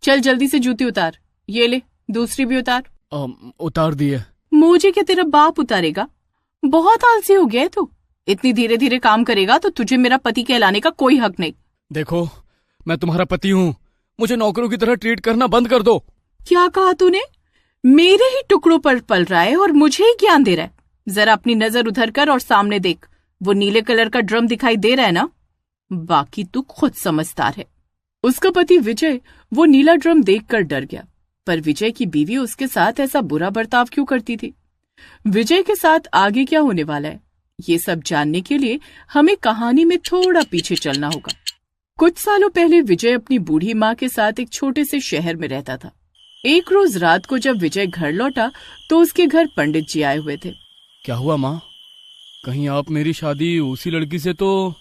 चल जल्दी से जूती उतार। ये ले, दूसरी भी उतार। उतार दिए। मुझे क्या तेरा बाप उतारेगा? बहुत आलसी हो गया है तू। इतनी धीरे धीरे काम करेगा तो तुझे मेरा पति कहलाने का कोई हक नहीं। देखो, मैं तुम्हारा पति हूँ, मुझे नौकरों की तरह ट्रीट करना बंद कर दो। क्या कहा तूने? मेरे ही टुकड़ों पर पल रहा है और मुझे ही ज्ञान दे रहा है। जरा अपनी नजर उधर कर और सामने देख, वो नीले कलर का ड्रम दिखाई दे रहा है ना? बाकी तू खुद समझदार है। उसका पति विजय वो नीला ड्रम देखकर डर गया, पर विजय की बीवी उसके साथ ऐसा बुरा बर्ताव क्यों करती थी? विजय के साथ आगे क्या होने वाला है, ये सब जानने के लिए हमें कहानी में थोड़ा पीछे चलना होगा। कुछ सालों पहले विजय अपनी बूढ़ी माँ के साथ एक छोटे से शहर में रहता था। एक रोज रात को जब विजय घर लौटा तो उसके घर पंडित जी आए हुए थे। क्या हुआ माँ, कहीं आप मेरी शादी उसी लड़की से तो?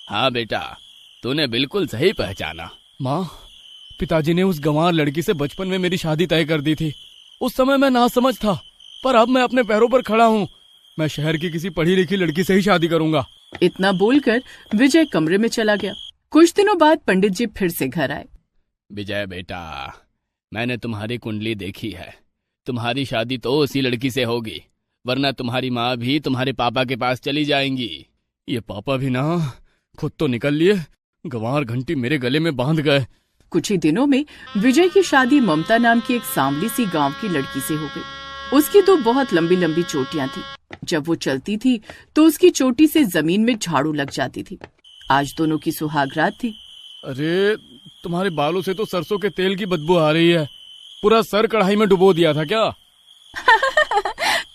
हाँ बेटा, तूने बिल्कुल सही पहचाना। माँ, पिताजी ने उस गंवार लड़की से बचपन में मेरी शादी तय कर दी थी। उस समय मैं नासमझ था, पर अब मैं अपने पैरों पर खड़ा हूँ। मैं शहर की किसी पढ़ी लिखी लड़की से ही शादी करूंगा। इतना बोलकर विजय कमरे में चला गया। कुछ दिनों बाद पंडित जी फिर से घर आए। विजय बेटा, मैंने तुम्हारी कुंडली देखी है। तुम्हारी शादी तो उसी लड़की से होगी, वरना तुम्हारी माँ भी तुम्हारे पापा के पास चली जाएंगी। ये पापा भी ना खुद तो निकल लिए, गंवार घंटी मेरे गले में बांध गए। कुछ ही दिनों में विजय की शादी ममता नाम की एक सांवली सी गांव की लड़की से हो गई। उसकी तो बहुत लंबी लंबी चोटियां थी। जब वो चलती थी तो उसकी चोटी से जमीन में झाड़ू लग जाती थी। आज दोनों की सुहाग रात थी। अरे, तुम्हारे बालों से तो सरसों के तेल की बदबू आ रही है। पूरा सर कढ़ाई में डुबो दिया था क्या?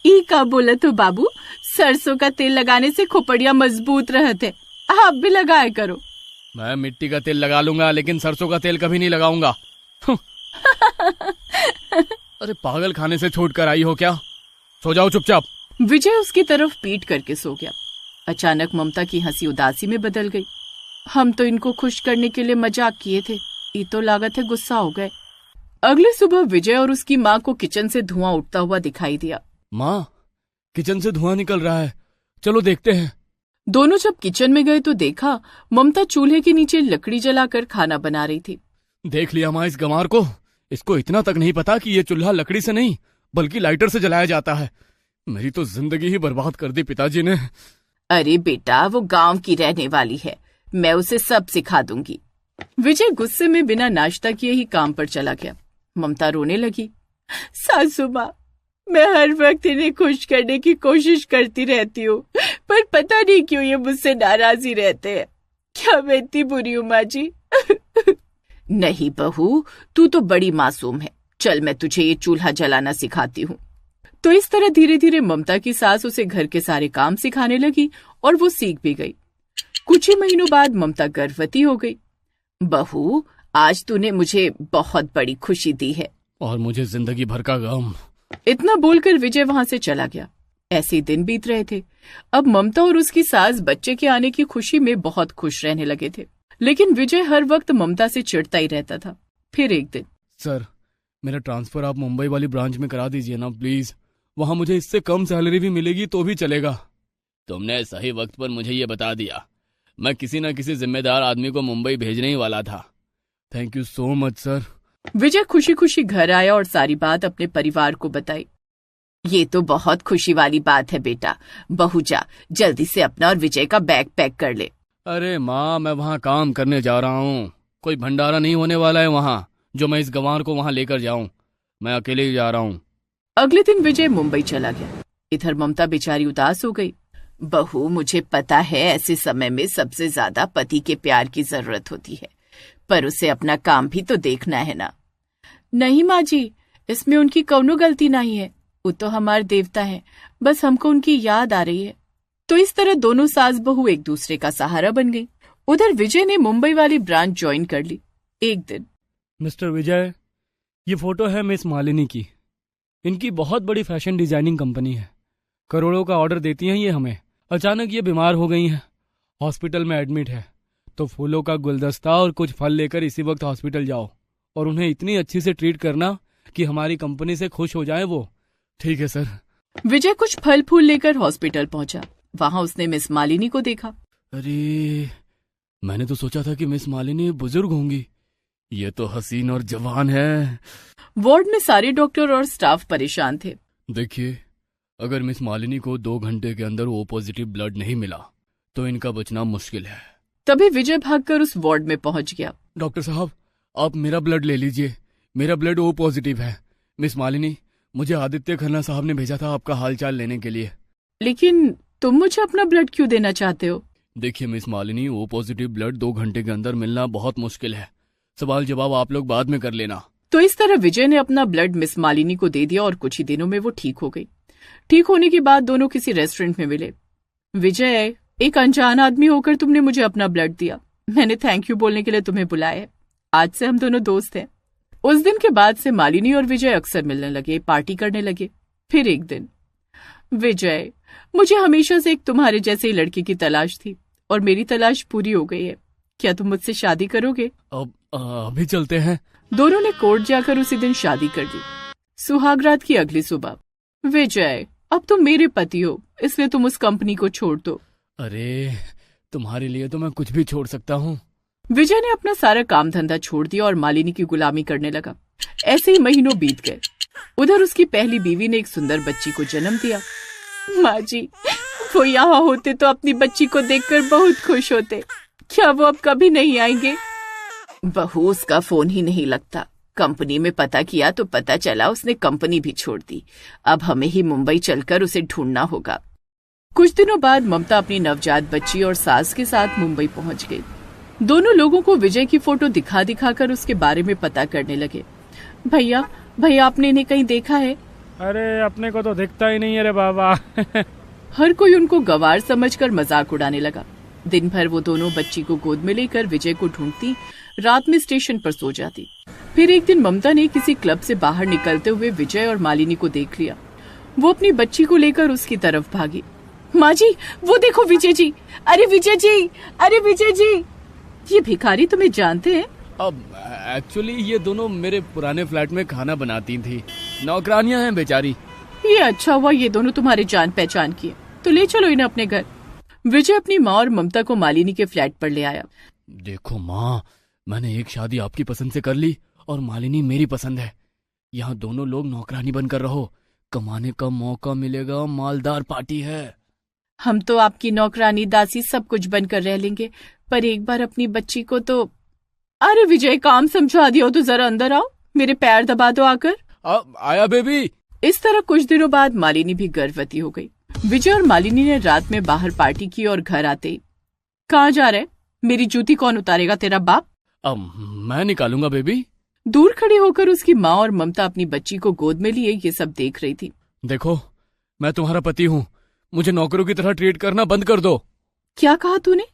ई का बोला तो बाबू, सरसों का तेल लगाने से खोपड़ियां मजबूत रहते। आप भी लगाया करो। मैं मिट्टी का तेल लगा लूंगा, लेकिन सरसों का तेल कभी नहीं लगाऊंगा। अरे पागल खाने से छोड़ कर आई हो क्या? सो जाओ चुपचाप। विजय उसकी तरफ पीट करके सो गया। अचानक ममता की हंसी उदासी में बदल गई। हम तो इनको खुश करने के लिए मजाक किए थे, ये तो लागत है गुस्सा हो गए। अगले सुबह विजय और उसकी माँ को किचन से धुआं उठता हुआ दिखाई दिया। माँ, किचन से धुआं निकल रहा है, चलो देखते हैं। दोनों जब किचन में गए तो देखा ममता चूल्हे के नीचे लकड़ी जलाकर खाना बना रही थी। देख लिया माँ इस गंवार को, इसको इतना तक नहीं पता कि ये चूल्हा लकड़ी से नहीं बल्कि लाइटर से जलाया जाता है। मेरी तो जिंदगी ही बर्बाद कर दी पिताजी ने। अरे बेटा, वो गांव की रहने वाली है, मैं उसे सब सिखा दूंगी। विजय गुस्से में बिना नाश्ता किए ही काम पर चला गया। ममता रोने लगी। सासू माँ, मैं हर वक्त इन्हें खुश करने की कोशिश करती रहती हूँ, पर पता नहीं क्यों ये मुझसे नाराज ही रहते हैं। क्या मैं इतनी बुरी हूँ माँ जी? नहीं बहू, तू तो बड़ी मासूम है। चल मैं तुझे ये चूल्हा जलाना सिखाती हूँ। तो इस तरह धीरे धीरे ममता की सास उसे घर के सारे काम सिखाने लगी और वो सीख भी गई। कुछ ही महीनों बाद ममता गर्भवती हो गई। बहू, आज तूने मुझे बहुत बड़ी खुशी दी है। और मुझे जिंदगी भर का गम। इतना बोलकर विजय वहां से चला गया। ऐसे दिन बीत रहे थे। अब ममता और उसकी सास बच्चे के आने की खुशी में बहुत खुश रहने लगे थे, लेकिन विजय हर वक्त ममता से चिढ़ता ही रहता था। फिर एक दिन, सर, मेरा ट्रांसफर आप मुंबई वाली ब्रांच में करा दीजिए ना प्लीज। वहां मुझे इससे कम सैलरी भी मिलेगी तो भी चलेगा। तुमने सही वक्त पर मुझे ये बता दिया। मैं किसी न किसी जिम्मेदार आदमी को मुंबई भेजने ही वाला था। Thank you so much sir. Vijay खुशी खुशी घर आया और सारी बात अपने परिवार को बताई। ये तो बहुत खुशी वाली बात है बेटा। बहू जा, जल्दी से अपना और विजय का बैग पैक कर ले। अरे माँ, मैं वहाँ काम करने जा रहा हूँ। कोई भंडारा नहीं होने वाला है वहाँ जो मैं इस गंवार को वहाँ लेकर जाऊँ। मैं अकेले ही जा रहा हूँ। अगले दिन विजय मुंबई चला गया। इधर ममता बेचारी उदास हो गई। बहू, मुझे पता है ऐसे समय में सबसे ज्यादा पति के प्यार की जरूरत होती है, पर उसे अपना काम भी तो देखना है ना। नहीं माँ जी, इसमें उनकी कौनो गलती नहीं है। वो तो हमारे देवता है, बस हमको उनकी याद आ रही है। तो इस तरह दोनों सास बहू एक दूसरे का सहारा बन गई। उधर विजय ने मुंबई वाली ब्रांच ज्वाइन कर ली। एक दिन, मिस्टर विजय, ये फोटो है मिस मालिनी की। इनकी बहुत बड़ी फैशन डिजाइनिंग कंपनी है। करोड़ों का ऑर्डर देती हैं ये हमें। अचानक ये बीमार हो गई हैं, हॉस्पिटल में एडमिट है। तो फूलों का गुलदस्ता और कुछ फल लेकर इसी वक्त हॉस्पिटल जाओ और उन्हें इतनी अच्छी से ट्रीट करना कि हमारी कंपनी से खुश हो जाए वो। ठीक है सर। विजय कुछ फल फूल लेकर हॉस्पिटल पहुंचा। वहां उसने मिस मालिनी को देखा। अरे, मैंने तो सोचा था कि मिस मालिनी बुजुर्ग होंगी, ये तो हसीन और जवान है। वार्ड में सारे डॉक्टर और स्टाफ परेशान थे। देखिए, अगर मिस मालिनी को 2 घंटे के अंदर ओ पॉजिटिव ब्लड नहीं मिला तो इनका बचना मुश्किल है। तभी विजय भागकर उस वार्ड में पहुंच गया। डॉक्टर साहब, आप मेरा ब्लड ले लीजिए, मेरा ब्लड ओ पॉजिटिव है। मिस मालिनी, मुझे आदित्य खन्ना साहब ने भेजा था आपका हालचाल लेने के लिए। लेकिन तुम मुझे अपना ब्लड क्यों देना चाहते हो? देखिए miss Malini, O positive blood 2 घंटे के अंदर मिलना बहुत मुश्किल है। सवाल जवाब आप लोग बाद में कर लेना। तो इस तरह विजय ने अपना ब्लड मिस मालिनी को दे दिया और कुछ ही दिनों में वो ठीक हो गई। ठीक होने के बाद दोनों किसी रेस्टोरेंट में मिले। विजय, एक अनजान आदमी होकर तुमने मुझे अपना ब्लड दिया। मैंने थैंक यू बोलने के लिए तुम्हें बुलाया है। आज से हम दोनों दोस्त हैं। उस दिन के बाद से मालिनी और विजय अक्सर मिलने लगे, पार्टी करने लगे। फिर एक दिन, विजय, मुझे हमेशा से एक तुम्हारे जैसे ही लड़के की तलाश थी और मेरी तलाश पूरी हो गई है। क्या तुम मुझसे शादी करोगे? अब अभी चलते हैं। दोनों ने कोर्ट जाकर उसी दिन शादी कर दी। सुहागरात की अगली सुबह, विजय, अब तुम मेरे पति हो, इसलिए तुम उस कंपनी को छोड़ दो। अरे, तुम्हारे लिए तो मैं कुछ भी छोड़ सकता हूँ। विजय ने अपना सारा काम धंधा छोड़ दिया और मालिनी की गुलामी करने लगा। ऐसे ही महीनों बीत गए। उधर उसकी पहली बीवी ने एक सुंदर बच्ची को जन्म दिया। माँ जी, वो यहाँ होते तो अपनी बच्ची को देखकर बहुत खुश होते। क्या वो अब कभी नहीं आएंगे? बहू, उसका फोन ही नहीं लगता। कंपनी में पता किया तो पता चला उसने कंपनी भी छोड़ दी। अब हमें ही मुंबई चलकर उसे ढूंढना होगा। कुछ दिनों बाद ममता अपनी नवजात बच्ची और सास के साथ मुंबई पहुंच गई। दोनों लोगों को विजय की फोटो दिखा दिखाकर उसके बारे में पता करने लगे। भैया, आपने इन्हें कहीं देखा है? अरे, अपने को तो दिखता ही नहीं है रे बाबा। हर कोई उनको गंवार समझकर मजाक उड़ाने लगा। दिन भर वो दोनों बच्ची को गोद में लेकर विजय को ढूंढती, रात में स्टेशन पर सो जाती। फिर एक दिन ममता ने किसी क्लब से बाहर निकलते हुए विजय और मालिनी को देख लिया। वो अपनी बच्ची को लेकर उसकी तरफ भागी। माँ जी, वो देखो विजय जी! अरे विजय जी! अरे विजय जी! ये भिखारी तुम्हें जानते हैं? अब एक्चुअली ये दोनों मेरे पुराने फ्लैट में खाना बनाती थी। नौकरानियां हैं बेचारी। ये अच्छा हुआ ये दोनों तुम्हारे जान पहचान की है। तो ले चलो इन्हें अपने घर। विजय अपनी माँ और ममता को मालिनी के फ्लैट पर ले आया। देखो माँ, मैंने एक शादी आपकी पसंद से कर ली और मालिनी मेरी पसंद है। यहाँ दोनों लोग नौकरानी बनकर रहो, कमाने का मौका मिलेगा, मालदार पार्टी है। हम तो आपकी नौकरानी, दासी सब कुछ बनकर रह लेंगे, पर एक बार अपनी बच्ची को तो। अरे विजय, काम समझा दिया हो तो जरा अंदर आओ, मेरे पैर दबा दो आकर। आया बेबी। इस तरह कुछ दिनों बाद मालिनी भी गर्भवती हो गई। विजय और मालिनी ने रात में बाहर पार्टी की और घर आते ही, कहाँ जा रहे? मेरी जूती कौन उतारेगा, तेरा बाप? मैं निकालूंगा बेबी। दूर खड़ी होकर उसकी माँ और ममता अपनी बच्ची को गोद में लिए ये सब देख रही थी। देखो, मैं तुम्हारा पति हूँ, मुझे नौकरों की तरह ट्रीट करना बंद कर दो। क्या कहा तूने?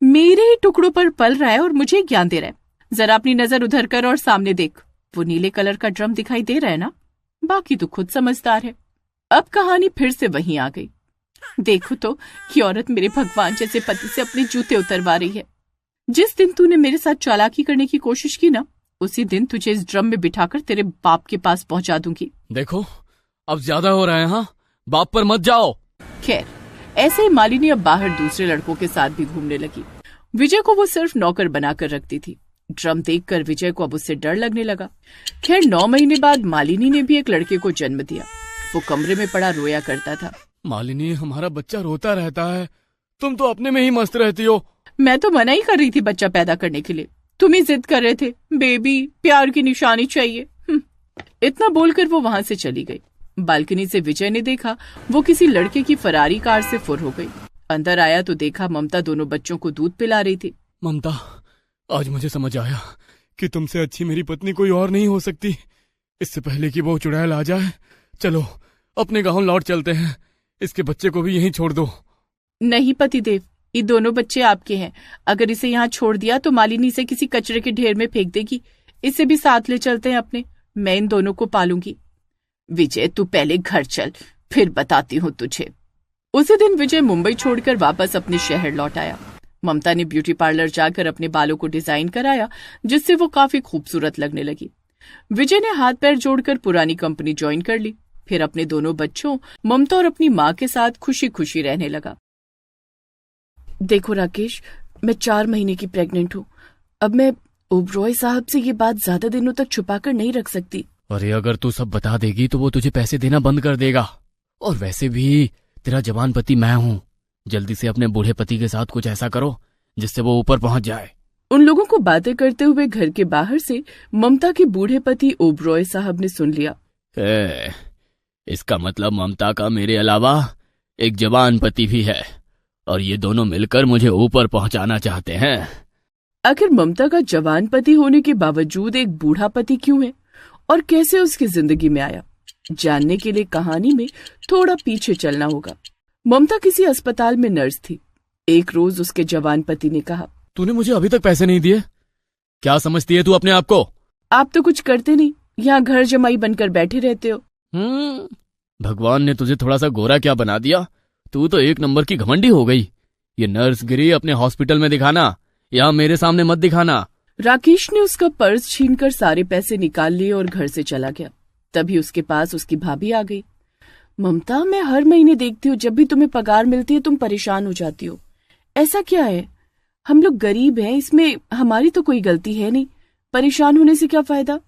मेरे ही टुकड़ों पर पल रहा है और मुझे ज्ञान दे रहा है। जरा अपनी नजर उधर कर और सामने देख। वो नीले कलर का ड्रम दिखाई दे रहा है ना? बाकी तो खुद समझदार है। अब कहानी फिर से वहीं आ गई। देखो तो कि औरत मेरे भगवान जैसे पति से अपने जूते उतरवा रही है। जिस दिन तूने मेरे साथ चालाकी करने की कोशिश की ना, उसी दिन तुझे इस ड्रम में बिठाकर तेरे बाप के पास पहुंचा दूंगी। देखो, अब ज्यादा हो रहा है। हाँ, बाप पर मत जाओ। खैर, ऐसे ही मालिनी अब बाहर दूसरे लड़कों के साथ भी घूमने लगी। विजय को वो सिर्फ नौकर बनाकर रखती थी। ड्रम देखकर विजय को अब उससे डर लगने लगा। खैर, 9 महीने बाद मालिनी ने भी एक लड़के को जन्म दिया। वो कमरे में पड़ा रोया करता था। मालिनी, हमारा बच्चा रोता रहता है, तुम तो अपने में ही मस्त रहती हो। मैं तो मना ही कर रही थी बच्चा पैदा करने के लिए, तुम ही जिद कर रहे थे। बेबी, प्यार की निशानी चाहिए। इतना बोलकर वो वहां से चली गई। बालकनी से विजय ने देखा वो किसी लड़के की फरारी कार से फुर हो गई। अंदर आया तो देखा ममता दोनों बच्चों को दूध पिला रही थी। ममता, आज मुझे समझ आया कि तुमसे अच्छी मेरी पत्नी कोई और नहीं हो सकती। इससे पहले कि वो चुड़ैल आ जाए, चलो अपने गांव लौट चलते हैं। इसके बच्चे को भी यहीं छोड़ दो। नहीं पतिदेव, ये दोनों बच्चे आपके हैं। अगर इसे यहाँ छोड़ दिया तो मालिनी इसे किसी कचरे के ढेर में फेंक देगी। इसे भी साथ ले चलते हैं अपने, मैं इन दोनों को पालूंगी। विजय, तू पहले घर चल, फिर बताती हूँ तुझे। उसी दिन विजय मुंबई छोड़कर वापस अपने शहर लौट आया। ममता ने ब्यूटी पार्लर जाकर अपने बालों को डिजाइन कराया, जिससे वो काफी खूबसूरत लगने लगी। विजय ने हाथ पैर जोड़कर पुरानी कंपनी ज्वाइन कर ली। फिर अपने दोनों बच्चों ममता और अपनी माँ के साथ खुशी खुशी रहने लगा। देखो राकेश, मैं 4 महीने की प्रेग्नेंट हूँ। अब मैं ओबरॉय साहब से ये बात ज्यादा दिनों तक छुपाकर नहीं रख सकती। अरे अगर तू सब बता देगी तो वो तुझे पैसे देना बंद कर देगा। और वैसे भी तेरा जवान पति मैं हूँ। जल्दी से अपने बूढ़े पति के साथ कुछ ऐसा करो जिससे वो ऊपर पहुंच जाए। उन लोगों को बातें करते हुए घर के बाहर से ममता के बूढ़े पति ओबरॉय साहब ने सुन लिया। इसका मतलब ममता का मेरे अलावा एक जवान पति भी है और ये दोनों मिलकर मुझे ऊपर पहुंचाना चाहते हैं। आखिर ममता का जवान पति होने के बावजूद एक बूढ़ा पति क्यों है और कैसे उसकी जिंदगी में आया, जानने के लिए कहानी में थोड़ा पीछे चलना होगा। ममता किसी अस्पताल में नर्स थी। एक रोज उसके जवान पति ने कहा, तूने मुझे अभी तक पैसे नहीं दिए। क्या समझती है तू अपने आप को? आप तो कुछ करते नहीं, यहाँ घर जमाई बनकर बैठे रहते हो। भगवान ने तुझे थोड़ा सा गोरा क्या बना दिया? तू तो एक नंबर की घमंडी हो गई। ये नर्स गिरी अपने हॉस्पिटल में दिखाना, यहाँ मेरे सामने मत दिखाना। राकेश ने उसका पर्स छीनकर सारे पैसे निकाल लिए और घर से चला गया। तभी उसके पास उसकी भाभी आ गई। ममता, मैं हर महीने देखती हूँ, जब भी तुम्हें पगार मिलती है तुम परेशान हो जाती हो। ऐसा क्या है? हम लोग गरीब हैं, इसमें हमारी तो कोई गलती है नहीं। परेशान होने से क्या फायदा?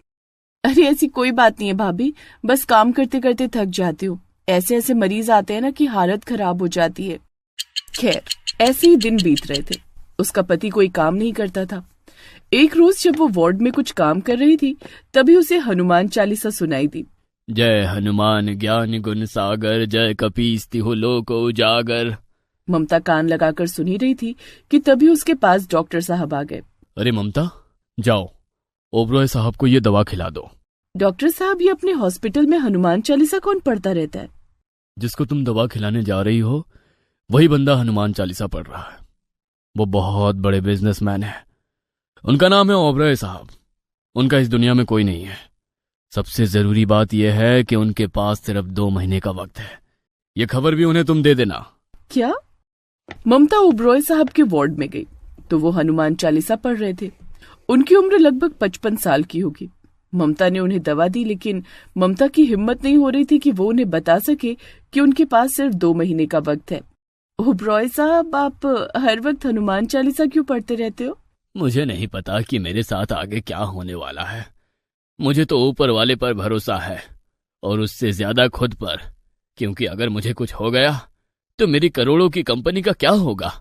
अरे ऐसी कोई बात नहीं है भाभी, बस काम करते करते थक जाती हूँ। ऐसे ऐसे मरीज आते हैं ना कि हालत खराब हो जाती है। खैर, ऐसे ही दिन बीत रहे थे। उसका पति कोई काम नहीं करता था। एक रोज जब वो वार्ड में कुछ काम कर रही थी, तभी उसे हनुमान चालीसा सुनाई दी। जय हनुमान ज्ञान गुण सागर, जय कपीस तिहु लोक उजागर। ममता कान लगाकर सुनी रही थी कि तभी उसके पास डॉक्टर साहब आ गए। अरे ममता, जाओ ओबरॉय साहब को ये दवा खिला दो। डॉक्टर साहब, ये अपने हॉस्पिटल में हनुमान चालीसा कौन पढ़ता रहता है? जिसको तुम दवा खिलाने जा रही हो वही बंदा हनुमान चालीसा पढ़ रहा है। वो बहुत बड़े बिजनेसमैन है। उनका नाम है ओबरॉय साहब। उनका इस दुनिया में कोई नहीं है। सबसे जरूरी बात यह है कि उनके पास सिर्फ 2 महीने का वक्त है। ये खबर भी उन्हें तुम दे देना। क्या? ममता ओबरॉय साहब के वार्ड में गई तो वो हनुमान चालीसा पढ़ रहे थे। उनकी उम्र लगभग 55 साल की होगी। ममता ने उन्हें दवा दी, लेकिन ममता की हिम्मत नहीं हो रही थी कि वो उन्हें बता सके कि उनके पास सिर्फ 2 महीने का वक्त है। ओबरॉय साहब, आप हर वक्त हनुमान चालीसा क्यों पढ़ते रहते हो? मुझे नहीं पता कि मेरे साथ आगे क्या होने वाला है। मुझे तो ऊपर वाले पर भरोसा है और उससे ज्यादा खुद पर, क्योंकि अगर मुझे कुछ हो गया तो मेरी करोड़ों की कंपनी का क्या होगा?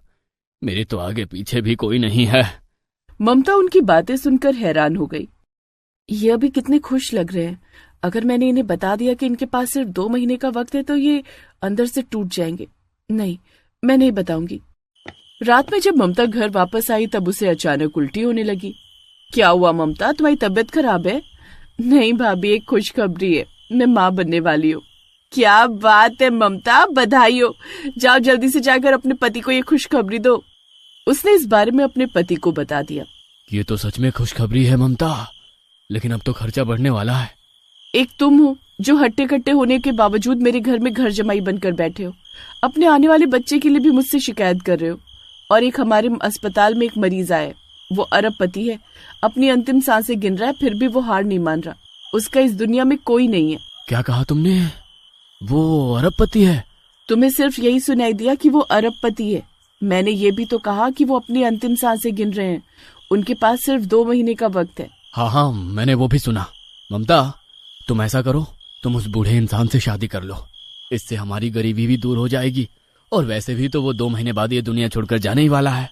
मेरे तो आगे पीछे भी कोई नहीं है। ममता उनकी बातें सुनकर हैरान हो गई। ये अभी कितने खुश लग रहे हैं। अगर मैंने इन्हें बता दिया कि इनके पास सिर्फ 2 महीने का वक्त है तो ये अंदर से टूट जाएंगे। नहीं, मैं नहीं बताऊंगी। रात में जब ममता घर वापस आई तब उसे अचानक उल्टी होने लगी। क्या हुआ ममता, तुम्हारी तबीयत खराब है? नहीं भाभी, एक खुशखबरी है, मैं माँ बनने वाली हूँ। क्या बात है ममता, बधाई हो। जाओ जल्दी से जाकर अपने पति को ये खुशखबरी दो। उसने इस बारे में अपने पति को बता दिया। ये तो सच में खुशखबरी है ममता, लेकिन अब तो खर्चा बढ़ने वाला है। एक तुम हो जो हट्टे कट्टे होने के बावजूद मेरे घर में घर जमाई बनकर बैठे हो। अपने आने वाले बच्चे के लिए भी मुझसे शिकायत कर रहे हो। और एक हमारे अस्पताल में एक मरीज आया, वो अरबपति है, अपनी अंतिम सांसें गिन रहा है, फिर भी वो हार नहीं मान रहा। उसका इस दुनिया में कोई नहीं है। क्या कहा तुमने? वो अरबपति है? तुम्हें सिर्फ यही सुनाई दिया कि वो अरबपति है। मैंने ये भी तो कहा कि वो अपनी अंतिम सांसें गिन रहे हैं। उनके पास सिर्फ 2 महीने का वक्त है। हाँ, मैंने वो भी सुना। ममता, तुम ऐसा करो, तुम उस बूढ़े इंसान से शादी कर लो। इससे हमारी गरीबी भी दूर हो जाएगी और वैसे भी तो वो 2 महीने बाद ये दुनिया छोड़कर जाने ही वाला है।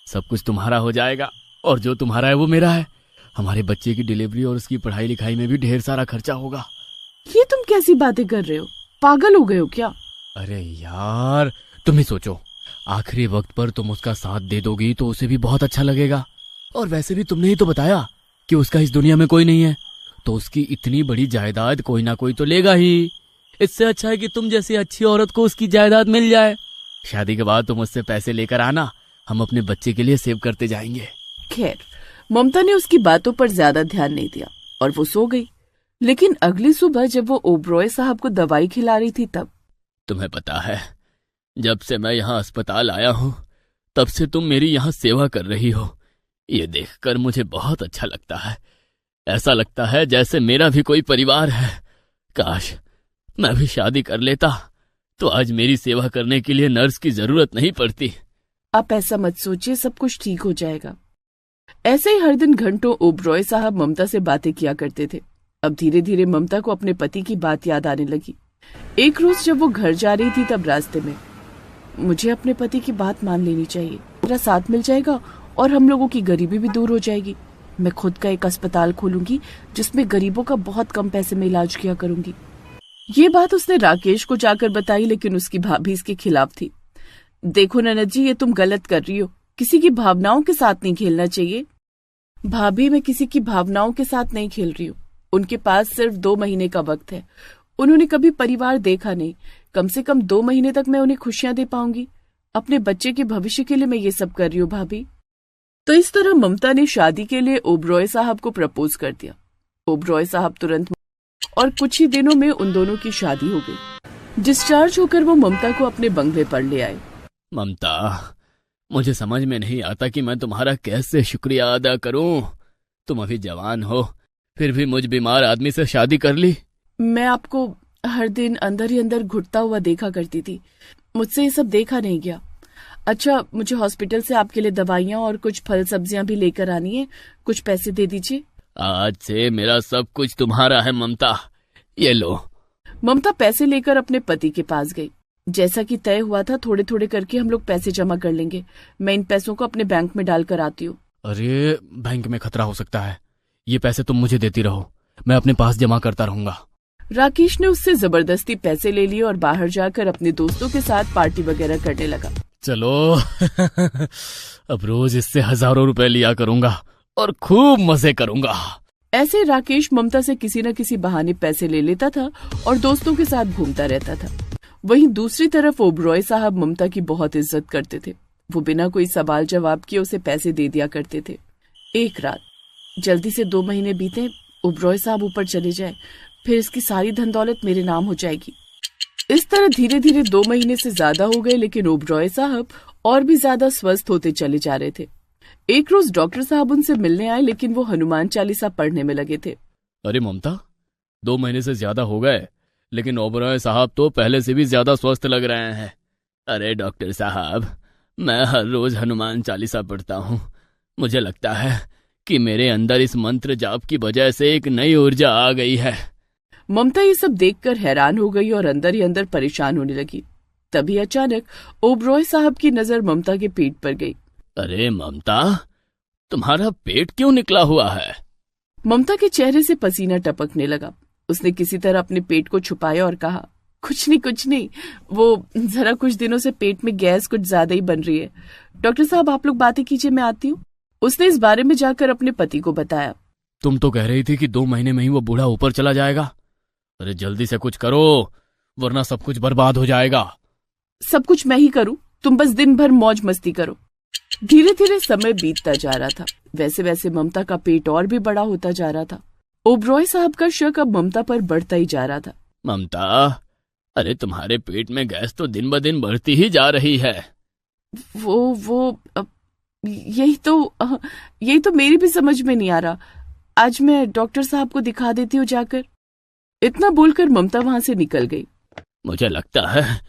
सब कुछ तुम्हारा हो जाएगा और जो तुम्हारा है वो मेरा है। हमारे बच्चे की डिलीवरी और उसकी पढ़ाई लिखाई में भी ढेर सारा खर्चा होगा। ये तुम कैसी बातें कर रहे हो? पागल हो गए हो क्या? अरे यार, तुम ही सोचो, आखिरी वक्त पर तुम उसका साथ दे दोगी तो उसे भी बहुत अच्छा लगेगा। और वैसे भी तुमने ही तो बताया कि उसका इस दुनिया में कोई नहीं है, तो उसकी इतनी बड़ी जायदाद कोई ना कोई तो लेगा ही। इससे अच्छा है कि तुम जैसी अच्छी औरत को उसकी जायदाद मिल जाए। शादी के बाद तुम उससे पैसे लेकर आना, हम अपने बच्चे के लिए सेव करते जाएंगे। खैर, ममता ने उसकी बातों पर ज्यादा ध्यान नहीं दिया और वो सो गई। लेकिन अगली सुबह जब वो ओबरॉय साहब को दवाई खिला रही थी तब, तुम्हें पता है, जब से मैं यहाँ अस्पताल आया हूँ तब से तुम मेरी यहाँ सेवा कर रही हो। ये देखकर मुझे बहुत अच्छा लगता है। ऐसा लगता है जैसे मेरा भी कोई परिवार है। काश मैं भी शादी कर लेता तो आज मेरी सेवा करने के लिए नर्स की जरूरत नहीं पड़ती। आप ऐसा मत सोचिए, सब कुछ ठीक हो जाएगा। ऐसे ही हर दिन घंटों ओबरॉय साहब ममता से बातें किया करते थे। अब धीरे धीरे ममता को अपने पति की बात याद आने लगी। एक रोज जब वो घर जा रही थी तब रास्ते में, मुझे अपने पति की बात मान लेनी चाहिए, मेरा साथ मिल जाएगा और हम लोगों की गरीबी भी दूर हो जाएगी। मैं खुद का एक अस्पताल खोलूंगी जिसमें गरीबों का बहुत कम पैसे में इलाज किया करूंगी। ये बात उसने राकेश को जाकर बताई, लेकिन उसकी भाभी इसके खिलाफ थी। देखो ननद जी, ये तुम गलत कर रही हो, किसी की भावनाओं के साथ नहीं खेलना चाहिए। भाभी, मैं किसी की भावनाओं के साथ नहीं खेल रही हूँ। उनके पास सिर्फ 2 महीने का वक्त है। उन्होंने कभी परिवार देखा नहीं। कम से कम 2 महीने तक मैं उन्हें खुशियां दे पाऊंगी। अपने बच्चे के भविष्य के लिए मैं ये सब कर रही हूँ भाभी। तो इस तरह ममता ने शादी के लिए ओबरॉय साहब को प्रपोज कर दिया। ओबरॉय साहब तुरंत, और कुछ ही दिनों में उन दोनों की शादी हो गई। डिस्चार्ज होकर वो ममता को अपने बंगले पर ले आए। ममता, मुझे समझ में नहीं आता कि मैं तुम्हारा कैसे शुक्रिया अदा करूं। तुम अभी जवान हो, फिर भी मुझ बीमार आदमी से शादी कर ली। मैं आपको हर दिन अंदर ही अंदर घुटता हुआ देखा करती थी, मुझसे ये सब देखा नहीं गया। अच्छा, मुझे हॉस्पिटल से आपके लिए दवाइयाँ और कुछ फल सब्जियां भी लेकर आनी है, कुछ पैसे दे दीजिए। आज से मेरा सब कुछ तुम्हारा है ममता, ये लो। ममता पैसे लेकर अपने पति के पास गई। जैसा कि तय हुआ था, थोड़े थोड़े करके हम लोग पैसे जमा कर लेंगे। मैं इन पैसों को अपने बैंक में डाल कर आती हूँ। अरे, बैंक में खतरा हो सकता है, ये पैसे तुम मुझे देती रहो, मैं अपने पास जमा करता रहूंगा। राकेश ने उससे जबरदस्ती पैसे ले लिए और बाहर जाकर अपने दोस्तों के साथ पार्टी वगैरह करने लगा। चलो अब रोज इससे हजारों रुपए लिया करूंगा और खूब मजे करूंगा। ऐसे राकेश ममता से किसी न किसी बहाने पैसे ले लेता था और दोस्तों के साथ घूमता रहता था। वहीं दूसरी तरफ ओबरॉय साहब ममता की बहुत इज्जत करते थे। वो बिना कोई सवाल जवाब किए उसे पैसे दे दिया करते थे। एक रात, जल्दी से 2 महीने बीते, ओबरॉय साहब ऊपर चले जाए, फिर इसकी सारी धन दौलत मेरे नाम हो जाएगी। इस तरह धीरे धीरे 2 महीने से ज्यादा हो गए, लेकिन ओबरॉय साहब और भी ज्यादा स्वस्थ होते चले जा रहे थे। एक रोज डॉक्टर साहब उनसे मिलने आए, लेकिन वो हनुमान चालीसा पढ़ने में लगे थे। अरे ममता, 2 महीने से ज्यादा हो गए, लेकिन ओबरॉय साहब तो पहले से भी ज्यादा स्वस्थ लग रहे हैं। अरे डॉक्टर साहब, मैं हर रोज हनुमान चालीसा पढ़ता हूँ। मुझे लगता है कि मेरे अंदर इस मंत्र जाप की वजह से एक नई ऊर्जा आ गई है। ममता ये सब देखकर हैरान हो गई और अंदर ही अंदर परेशान होने लगी। तभी अचानक ओबरॉय साहब की नजर ममता के पेट पर गई। अरे ममता, तुम्हारा पेट क्यों निकला हुआ है? ममता के चेहरे से पसीना टपकने लगा। उसने किसी तरह अपने पेट को छुपाया और कहा, कुछ नहीं, वो जरा कुछ दिनों से पेट में गैस कुछ ज्यादा ही बन रही है। डॉक्टर साहब, आप लोग बातें कीजिए, मैं आती हूँ। उसने इस बारे में जाकर अपने पति को बताया। तुम तो कह रही थी कि 2 महीने में ही वो बूढ़ा ऊपर चला जाएगा। अरे जल्दी से कुछ करो, वरना सब कुछ बर्बाद हो जाएगा। सब कुछ मैं ही करूं, तुम बस दिन भर मौज मस्ती करो। धीरे धीरे समय बीतता जा रहा था। वैसे वैसे ममता का पेट और भी बड़ा होता जा रहा था। ओबरॉय साहब का शक अब ममता पर बढ़ता ही जा रहा था। ममता, अरे तुम्हारे पेट में गैस तो दिन ब दिन बढ़ती ही जा रही है। यही तो मेरी भी समझ में नहीं आ रहा। आज मैं डॉक्टर साहब को दिखा देती हूँ जाकर। इतना बोलकर ममता वहां से निकल गई। मुझे लगता है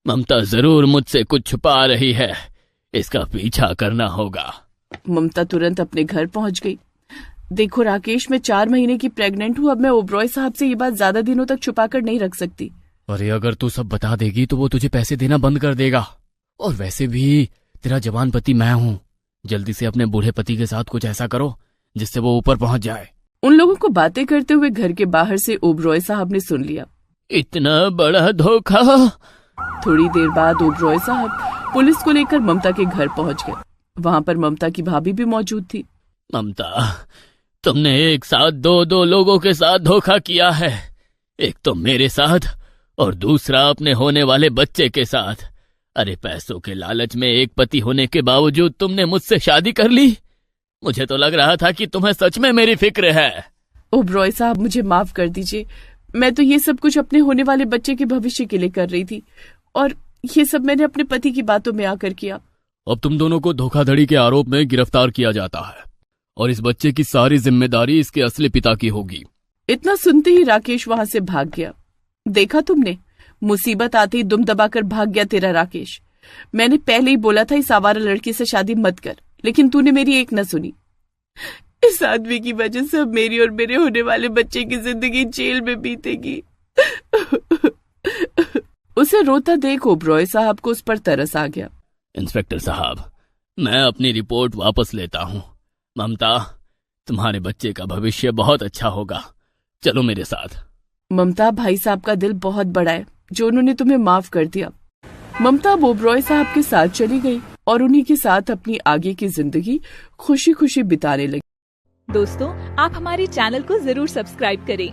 ममता जरूर मुझसे कुछ छुपा रही है, इसका पीछा करना होगा। ममता तुरंत अपने घर पहुंच गई। देखो राकेश, मैं 4 महीने की प्रेग्नेंट हूँ। अब मैं ओबरॉय साहब से ये बात ज्यादा दिनों तक छुपाकर नहीं रख सकती। अरे अगर तू सब बता देगी तो वो तुझे पैसे देना बंद कर देगा। और वैसे भी तेरा जवान पति मैं हूँ। जल्दी से अपने बूढ़े पति के साथ कुछ ऐसा करो जिससे वो ऊपर पहुंच जाए। उन लोगों को बातें करते हुए घर के बाहर से ओबरॉय साहब ने सुन लिया। इतना बड़ा धोखा। थोड़ी देर बाद ओबरॉय साहब पुलिस को लेकर ममता के घर पहुंच गए। वहां पर ममता की भाभी भी मौजूद थी। ममता, तुमने एक साथ 2 लोगों के साथ धोखा किया है। एक तो मेरे साथ और दूसरा अपने होने वाले बच्चे के साथ। अरे पैसों के लालच में एक पति होने के बावजूद तुमने मुझसे शादी कर ली। मुझे तो लग रहा था कि तुम्हें सच में मेरी फिक्र है। ओबरॉय साहब, मुझे माफ कर दीजिए। मैं तो ये सब कुछ अपने होने वाले बच्चे के भविष्य के लिए कर रही थी, और ये सब मैंने अपने पति की बातों में आकर किया। अब तुम दोनों को धोखाधड़ी के आरोप में गिरफ्तार किया जाता है और इस बच्चे की सारी जिम्मेदारी इसके असली पिता की होगी। इतना सुनते ही राकेश वहां से भाग गया। देखा तुमने, मुसीबत आते ही दुम दबाकर भाग गया तेरा राकेश। मैंने पहले ही बोला था इस आवारा लड़की से शादी मत कर, लेकिन तूने मेरी एक न सुनी। इस आदमी की वजह से अब मेरी और मेरे होने वाले बच्चे की जिंदगी जेल में बीतेगी। उसे रोता देख ओबरॉय साहब को उस पर तरस आ गया। इंस्पेक्टर साहब, मैं अपनी रिपोर्ट वापस लेता हूँ। ममता, तुम्हारे बच्चे का भविष्य बहुत अच्छा होगा, चलो मेरे साथ। ममता, भाई साहब का दिल बहुत बड़ा है जो उन्होंने तुम्हें माफ कर दिया। ममता ओबरॉय साहब के साथ चली गई और उन्हीं के साथ अपनी आगे की जिंदगी खुशी खुशी बिताने लगी। दोस्तों, आप हमारे चैनल को जरूर सब्सक्राइब करें